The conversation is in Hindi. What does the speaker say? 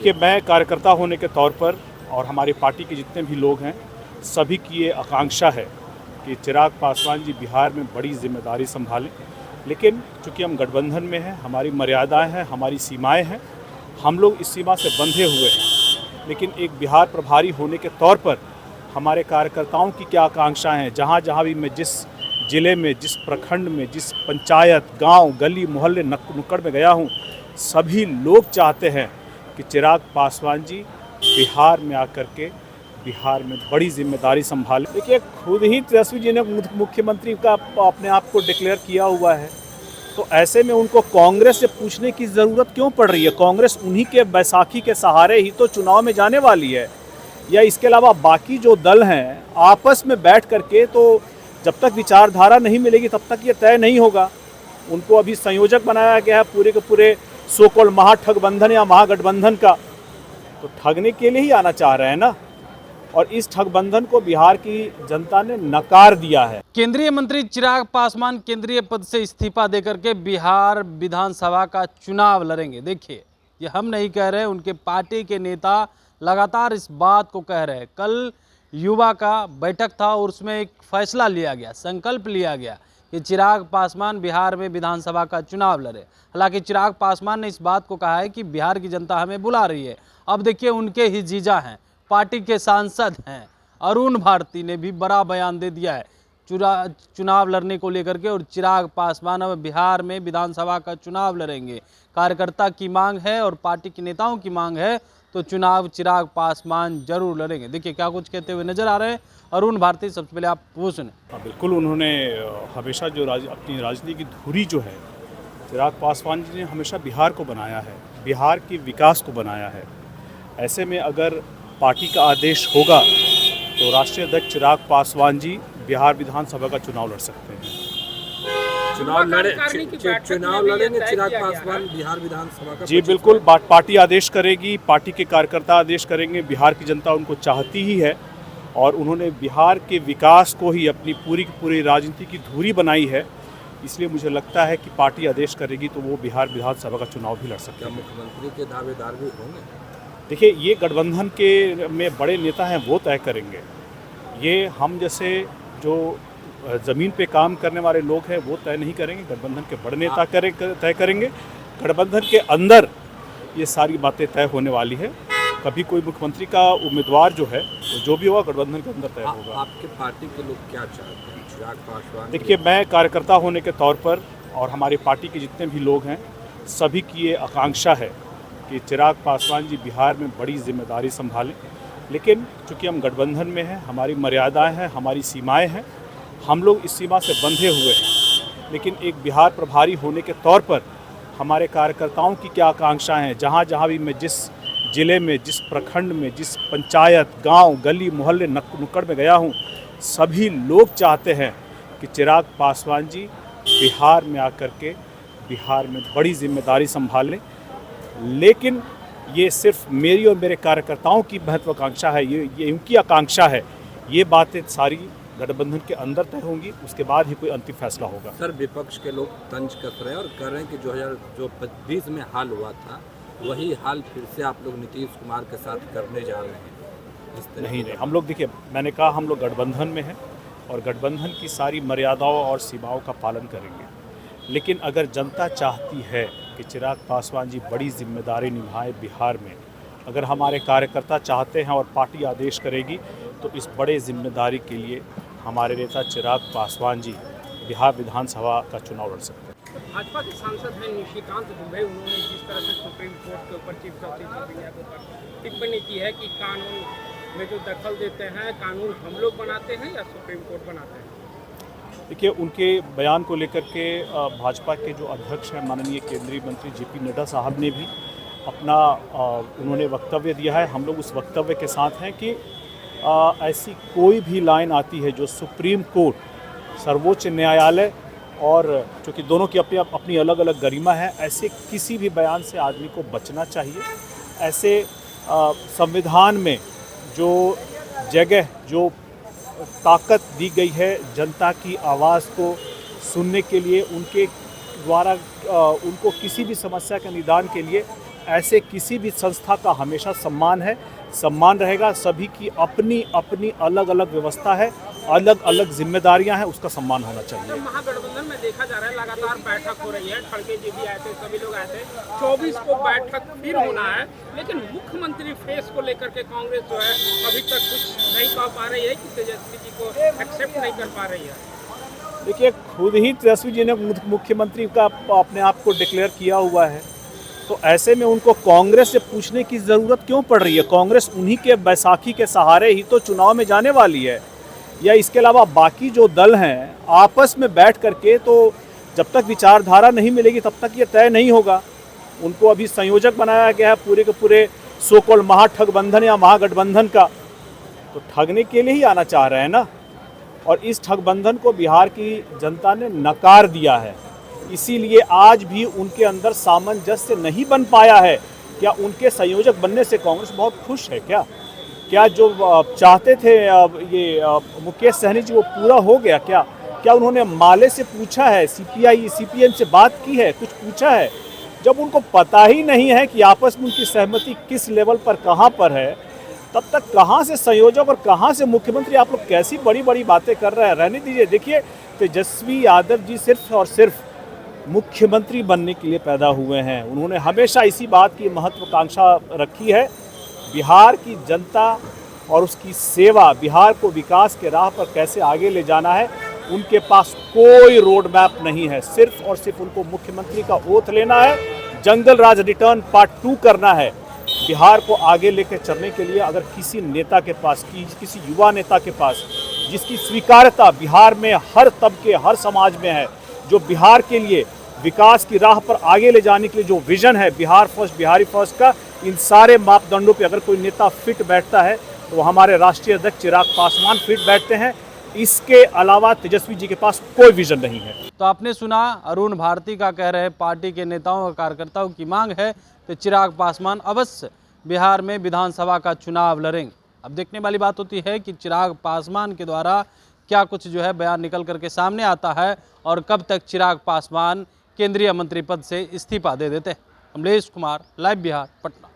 देखिए, मैं कार्यकर्ता होने के तौर पर और हमारी पार्टी के जितने भी लोग हैं, सभी की ये आकांक्षा है कि चिराग पासवान जी बिहार में बड़ी जिम्मेदारी संभालें। लेकिन चूँकि हम गठबंधन में हैं, हमारी मर्यादाएं हैं, हमारी सीमाएं हैं, हम लोग इस सीमा से बंधे हुए हैं। लेकिन एक बिहार प्रभारी होने के तौर पर हमारे कार्यकर्ताओं की क्या आकांक्षाएं हैं, जहाँ जहाँ भी मैं जिस ज़िले में, जिस प्रखंड में, जिस पंचायत, गांव, गली, मोहल्ले, नुक्कड़ में गया हूँ, सभी लोग चाहते हैं कि चिराग पासवान जी बिहार में आकर के बिहार में बड़ी जिम्मेदारी संभालें। देखिए, खुद ही तेजस्वी जी ने मुख्यमंत्री का अपने आप को डिक्लेयर किया हुआ है, तो ऐसे में उनको कांग्रेस से पूछने की ज़रूरत क्यों पड़ रही है? कांग्रेस उन्हीं के बैसाखी के सहारे ही तो चुनाव में जाने वाली है। या इसके अलावा बाकी जो दल हैं, आपस में बैठ करके तो जब तक विचारधारा नहीं मिलेगी तब तक ये तय नहीं होगा। उनको अभी संयोजक बनाया गया है पूरे के पूरे सो कॉल्ड महाठगबंधन या महागठबंधन का, तो ठगने के लिए ही आना चाह रहे हैं ना। और इस ठगबंधन को बिहार की जनता ने नकार दिया है। केंद्रीय मंत्री चिराग पासवान केंद्रीय पद से इस्तीफा देकर के बिहार विधानसभा का चुनाव लड़ेंगे। देखिए, ये हम नहीं कह रहे, उनके पार्टी के नेता लगातार इस बात को कह रहे हैं। कल युवा का बैठक था और उसमें एक फैसला लिया गया, संकल्प लिया गया कि चिराग पासवान बिहार में विधानसभा का चुनाव लड़े। हालांकि चिराग पासवान ने इस बात को कहा है कि बिहार की जनता हमें बुला रही है। अब देखिए, उनके ही जीजा हैं, पार्टी के सांसद हैं, अरुण भारती ने भी बड़ा बयान दे दिया है चुनाव लड़ने को लेकर के। और चिराग पासवान अब बिहार में विधानसभा का चुनाव लड़ेंगे। कार्यकर्ता की मांग है और पार्टी के नेताओं की मांग है, तो चुनाव चिराग पासवान जरूर लड़ेंगे। देखिए क्या कुछ कहते हुए नजर आ रहे हैं अरुण भारती। सबसे पहले आप वो सुने। बिल्कुल, उन्होंने हमेशा जो अपनी राजनीति की धुरी जो है, चिराग पासवान जी ने हमेशा बिहार को बनाया है, बिहार के विकास को बनाया है। ऐसे में अगर पार्टी का आदेश होगा तो राष्ट्रीय अध्यक्ष चिराग पासवान जी बिहार विधानसभा का चुनाव लड़ सकते हैं। चुनाव लड़ेंगे चिराग पासवान बिहार विधानसभा का? जी बिल्कुल, पार्टी आदेश करेगी, पार्टी के कार्यकर्ता आदेश करेंगे। बिहार की जनता उनको चाहती ही है और उन्होंने बिहार के विकास को ही अपनी पूरी की पूरी राजनीति की धुरी बनाई है। इसलिए मुझे लगता है कि पार्टी आदेश करेगी तो वो बिहार विधानसभा का चुनाव भी लड़ सकते हैं। मुख्यमंत्री के दावेदार भी होंगे? देखिए, ये गठबंधन के में बड़े नेता हैं, वो तय करेंगे। ये हम जैसे जो ज़मीन पे काम करने वाले लोग हैं वो तय नहीं करेंगे, गठबंधन के बड़े नेता तय करेंगे। गठबंधन के अंदर ये सारी बातें तय होने वाली है। कभी कोई मुख्यमंत्री का उम्मीदवार जो है तो जो भी होगा गठबंधन के अंदर तय होगा। आपके पार्टी के लोग क्या चाहते हैं चिराग पासवान? देखिए, मैं कार्यकर्ता होने के तौर पर और हमारी पार्टी के जितने भी लोग हैं, सभी की ये आकांक्षा है कि चिराग पासवान जी बिहार में बड़ी जिम्मेदारी संभालें। लेकिन चूँकि हम गठबंधन में हैं, हमारी मर्यादाएं हैं, हमारी सीमाएं हैं, हम लोग इस सीमा से बंधे हुए हैं। लेकिन एक बिहार प्रभारी होने के तौर पर हमारे कार्यकर्ताओं की क्या आकांक्षाएं हैं, जहाँ जहाँ भी मैं जिस ज़िले में, जिस प्रखंड में, जिस पंचायत, गांव, गली, मोहल्ले, नुक्कड़ में गया हूँ, सभी लोग चाहते हैं कि चिराग पासवान जी बिहार में आकर के बिहार में बड़ी जिम्मेदारी संभालें। लेकिन ये सिर्फ मेरी और मेरे कार्यकर्ताओं की महत्वाकांक्षा है, ये उनकी आकांक्षा है। ये बातें सारी गठबंधन के अंदर तय होंगी, उसके बाद ही कोई अंतिम फैसला होगा। सर, विपक्ष के लोग तंज कस रहे हैं और कह रहे हैं कि 2020 में हाल हुआ था वही हाल फिर से आप लोग नीतीश कुमार के साथ करने जा रहे हैं। नहीं, हम लोग, देखिए, मैंने कहा हम लोग गठबंधन में हैं और गठबंधन की सारी मर्यादाओं और सीमाओं का पालन करेंगे। लेकिन अगर जनता चाहती है कि चिराग पासवान जी बड़ी जिम्मेदारी निभाए बिहार में, अगर हमारे कार्यकर्ता चाहते हैं और पार्टी आदेश करेगी तो इस बड़े जिम्मेदारी के लिए हमारे नेता चिराग पासवान जी बिहार विधानसभा का चुनाव लड़ सकते हैं। भाजपा के सांसद हैं निशिकांत दुबे, उन्होंने जिस तरह से सुप्रीम कोर्ट के ऊपर चीफ जस्टिस ऑफ इंडिया के ऊपर टिप्पणी की है कि कानून में जो दखल देते हैं, कानून हम लोग बनाते हैं या सुप्रीम कोर्ट बनाते हैं? देखिए, उनके बयान को लेकर के भाजपा के जो अध्यक्ष हैं माननीय केंद्रीय मंत्री JP नड्डा साहब ने भी अपना उन्होंने वक्तव्य दिया है। हम लोग उस वक्तव्य के साथ हैं कि ऐसी कोई भी लाइन आती है जो सुप्रीम कोर्ट, सर्वोच्च न्यायालय, और चूँकि दोनों की अपनी अलग अलग गरिमा है, ऐसे किसी भी बयान से आदमी को बचना चाहिए। ऐसे संविधान में जो जगह, जो ताकत दी गई है जनता की आवाज़ को सुनने के लिए, उनके द्वारा उनको किसी भी समस्या के निदान के लिए ऐसे किसी भी संस्था का हमेशा सम्मान है, सम्मान रहेगा। सभी की अपनी अपनी अलग अलग व्यवस्था है, अलग अलग जिम्मेदारियां हैं, उसका सम्मान होना चाहिए। तो महागठबंधन में देखा जा रहा है लगातार बैठक हो रही है, खड़गे जी भी आए थे, सभी लोग आए थे, 24 को बैठक फिर होना है, लेकिन मुख्यमंत्री फेस को लेकर के कांग्रेस जो है अभी तक कुछ नहीं कह पा रही है कि तेजस्वी जी को एक्सेप्ट नहीं कर पा रही है। देखिए, खुद ही तेजस्वी जी ने मुख्यमंत्री का अपने आप को डिक्लेयर किया हुआ है, तो ऐसे में उनको कांग्रेस से पूछने की ज़रूरत क्यों पड़ रही है? कांग्रेस उन्हीं के बैसाखी के सहारे ही तो चुनाव में जाने वाली है। या इसके अलावा बाकी जो दल हैं आपस में बैठ करके, तो जब तक विचारधारा नहीं मिलेगी तब तक ये तय नहीं होगा। उनको अभी संयोजक बनाया गया है पूरे के पूरे सो कॉल्ड महाठगबंधन या महागठबंधन का, तो ठगने के लिए ही आना चाह रहे हैं ना। और इस ठगबंधन को बिहार की जनता ने नकार दिया है, इसीलिए आज भी उनके अंदर सामंजस्य नहीं बन पाया है। क्या उनके संयोजक बनने से कांग्रेस बहुत खुश है? क्या जो चाहते थे ये मुकेश सहनी जी, वो पूरा हो गया? क्या उन्होंने माले से पूछा है, सीपीआई सीपीएम से बात की है, कुछ पूछा है? जब उनको पता ही नहीं है कि आपस में उनकी सहमति किस लेवल पर कहाँ पर है, तब तक कहाँ से संयोजक और कहाँ से मुख्यमंत्री? आप लोग कैसी बड़ी बड़ी बातें कर रहे हैं, रहने दीजिए। देखिए, तेजस्वी यादव जी सिर्फ और सिर्फ मुख्यमंत्री बनने के लिए पैदा हुए हैं। उन्होंने हमेशा इसी बात की महत्वाकांक्षा रखी है, बिहार की जनता और उसकी सेवा, बिहार को विकास के राह पर कैसे आगे ले जाना है। उनके पास कोई रोड मैप नहीं है, सिर्फ और सिर्फ उनको मुख्यमंत्री का ओथ लेना है, जंगल राज रिटर्न पार्ट 2 करना है। बिहार को आगे लेकर चलने के लिए अगर किसी नेता के पास, किसी युवा नेता के पास, जिसकी स्वीकार्यता बिहार में हर तबके हर समाज में है, जो बिहार के लिए विकास की राह पर आगे ले जाने के लिए जो विजन है बिहार फर्स्ट, बिहारी फर्स्ट का, इन सारे मापदंडों पे अगर कोई नेता फिट बैठता है तो हमारे राष्ट्रीय अध्यक्ष चिराग पासवान फिट बैठते हैं। इसके अलावा तेजस्वी जी के पास कोई विजन नहीं है। तो आपने सुना, अरुण भारती का कह रहे हैं पार्टी के नेताओं और कार्यकर्ताओं की मांग है तो चिराग पासवान अवश्य बिहार में विधानसभा का चुनाव लड़ेंगे। अब देखने वाली बात होती है कि चिराग पासवान के द्वारा क्या कुछ जो है बयान निकल करके सामने आता है और कब तक चिराग पासवान केंद्रीय मंत्री पद से इस्तीफा दे देते हैं। कमलेश कुमार, लाइव बिहार, पटना।